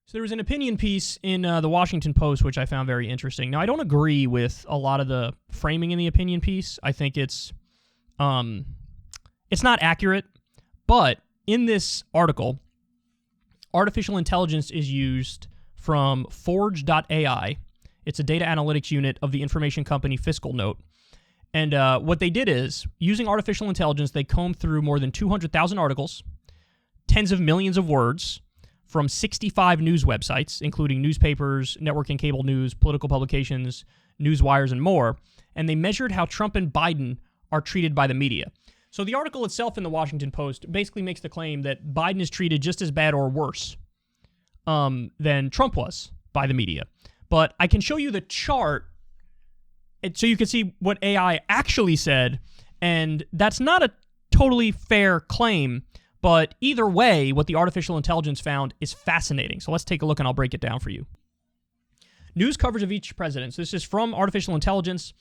So there was an opinion piece in the Washington Post, which I found very interesting. Now, I don't agree with a lot of the framing in the opinion piece. I think it's not accurate, but in this article, artificial intelligence is used from Forge.ai. It's a data analytics unit of the information company Fiscal Note. And what they did is, using artificial intelligence, they combed through more than 200,000 articles, tens of millions of words, from 65 news websites, including newspapers, network and cable news, political publications, news wires, and more, and they measured how Trump and Biden are treated by the media. So the article itself in the Washington Post basically makes the claim that Biden is treated just as bad or worse than Trump was by the media. But I can show you the chart so you can see what AI actually said, and that's not a totally fair claim. But either way, what the artificial intelligence found is fascinating. So let's take a look and I'll break it down for you. News coverage of each president. So this is from artificial intelligence,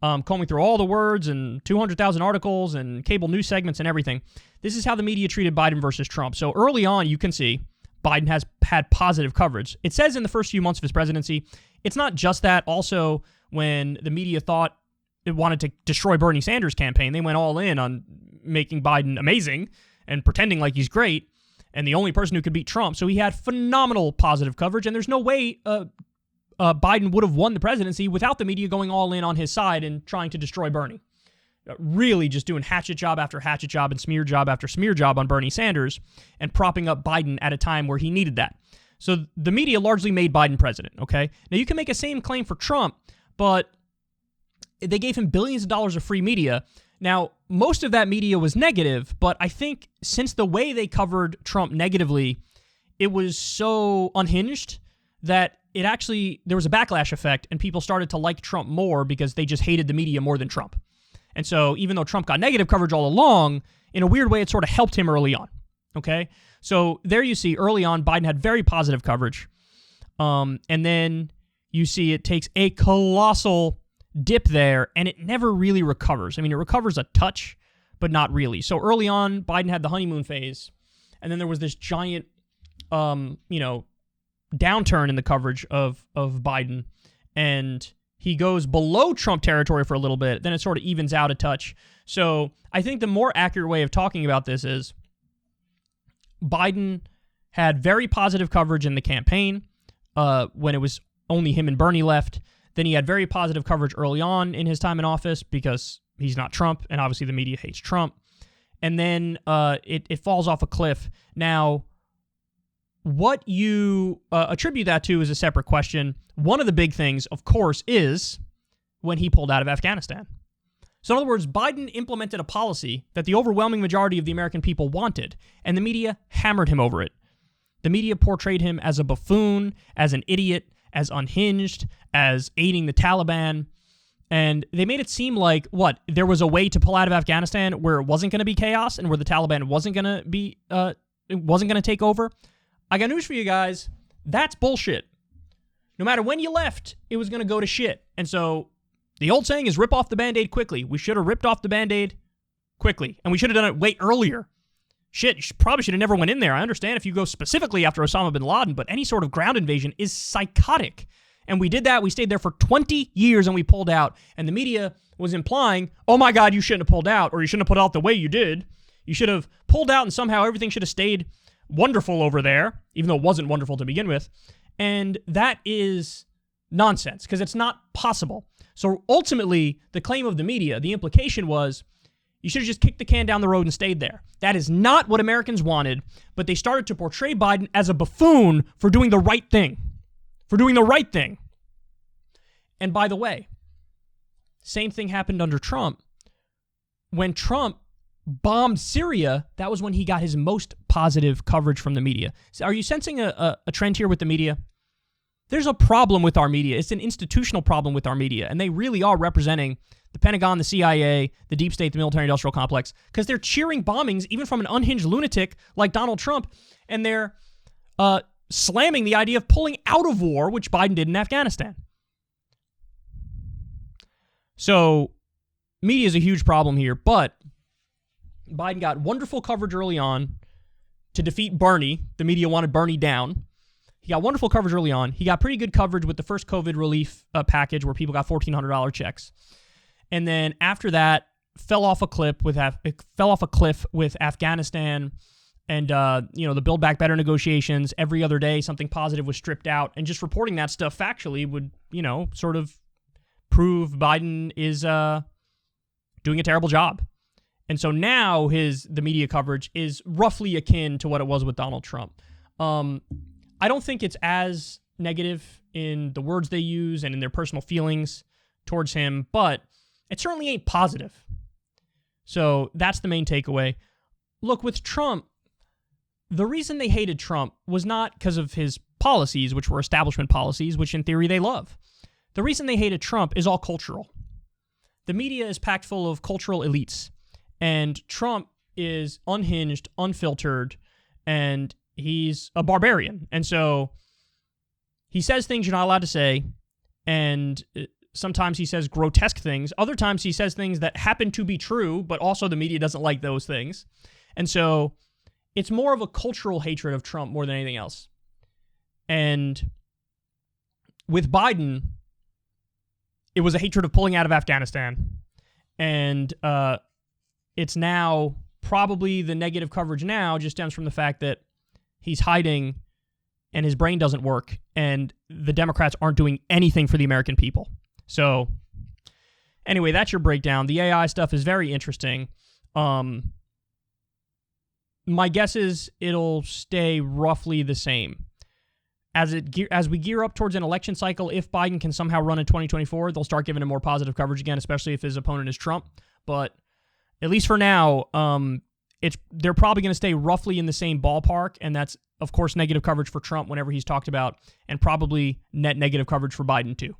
combing through all the words and 200,000 articles and cable news segments and everything. This is how the media treated Biden versus Trump. So early on, you can see Biden has had positive coverage. It says in the first few months of his presidency, it's not just that. Also, when the media thought it wanted to destroy Bernie Sanders' campaign, they went all in on making Biden amazing and pretending like he's great and the only person who could beat Trump. So he had phenomenal positive coverage, and there's no way Biden would have won the presidency without the media going all in on his side and trying to destroy Bernie. Really just doing hatchet job after hatchet job and smear job after smear job on Bernie Sanders and propping up Biden at a time where he needed that. So the media largely made Biden president, okay? Now, you can make a same claim for Trump, but they gave him billions of dollars of free media. Now, most of that media was negative, but I think since the way they covered Trump negatively, it was so unhinged that there was a backlash effect, and people started to like Trump more because they just hated the media more than Trump. And so even though Trump got negative coverage all along, in a weird way, it sort of helped him early on, okay? So there you see, early on, Biden had very positive coverage, and then you see it takes a colossal dip there, and it never really recovers. I mean, it recovers a touch, but not really. So early on, Biden had the honeymoon phase, and then there was this giant, downturn in the coverage of Biden, and he goes below Trump territory for a little bit, then it sort of evens out a touch. So I think the more accurate way of talking about this is Biden had very positive coverage in the campaign when it was only him and Bernie left. Then he had very positive coverage early on in his time in office because he's not Trump, and obviously the media hates Trump. And then it falls off a cliff. Now, what you attribute that to is a separate question. One of the big things, of course, is when he pulled out of Afghanistan. So in other words, Biden implemented a policy that the overwhelming majority of the American people wanted, and the media hammered him over it. The media portrayed him as a buffoon, as an idiot, as unhinged, as aiding the Taliban, and they made it seem like, there was a way to pull out of Afghanistan where it wasn't going to be chaos and where the Taliban wasn't going to take over. I got news for you guys. That's bullshit. No matter when you left, it was going to go to shit. And so the old saying is rip off the Band-Aid quickly. We should have ripped off the Band-Aid quickly, and we should have done it way earlier. Shit, you probably should have never went in there. I understand if you go specifically after Osama bin Laden, but any sort of ground invasion is psychotic. And we did that. We stayed there for 20 years and we pulled out. And the media was implying, oh my God, you shouldn't have pulled out, or you shouldn't have pulled out the way you did. You should have pulled out and somehow everything should have stayed wonderful over there, even though it wasn't wonderful to begin with. And that is nonsense because it's not possible. So ultimately, the claim of the media, the implication was, you should have just kicked the can down the road and stayed there. That is not what Americans wanted, but they started to portray Biden as a buffoon for doing the right thing. And by the way, same thing happened under Trump. When Trump bombed Syria, that was when he got his most positive coverage from the media. So are you sensing a trend here with the media? There's a problem with our media. It's an institutional problem with our media, and they really are representing the Pentagon, the CIA, the deep state, the military-industrial complex, because they're cheering bombings even from an unhinged lunatic like Donald Trump, and they're slamming the idea of pulling out of war, which Biden did in Afghanistan. So media is a huge problem here, but Biden got wonderful coverage early on to defeat Bernie. The media wanted Bernie down. He got wonderful coverage early on. He got pretty good coverage with the first COVID relief package where people got $1,400 checks. And then after that, fell off a cliff with Afghanistan and the Build Back Better negotiations. Every other day, something positive was stripped out. And just reporting that stuff factually would, sort of prove Biden is doing a terrible job. And so now the media coverage is roughly akin to what it was with Donald Trump. I don't think it's as negative in the words they use and in their personal feelings towards him, but it certainly ain't positive. So that's the main takeaway. Look, with Trump, the reason they hated Trump was not because of his policies, which were establishment policies, which in theory they love. The reason they hated Trump is all cultural. The media is packed full of cultural elites, and Trump is unhinged, unfiltered, and he's a barbarian. And so he says things you're not allowed to say, and sometimes he says grotesque things. Other times he says things that happen to be true, but also the media doesn't like those things. And so it's more of a cultural hatred of Trump more than anything else. And with Biden, it was a hatred of pulling out of Afghanistan. And it's now probably the negative coverage now just stems from the fact that he's hiding and his brain doesn't work, and the Democrats aren't doing anything for the American people. So anyway, that's your breakdown. The AI stuff is very interesting. My guess is it'll stay roughly the same. As we gear up towards an election cycle, if Biden can somehow run in 2024, they'll start giving him more positive coverage again, especially if his opponent is Trump. But at least for now, they're probably going to stay roughly in the same ballpark, and that's, of course, negative coverage for Trump whenever he's talked about, and probably net negative coverage for Biden too.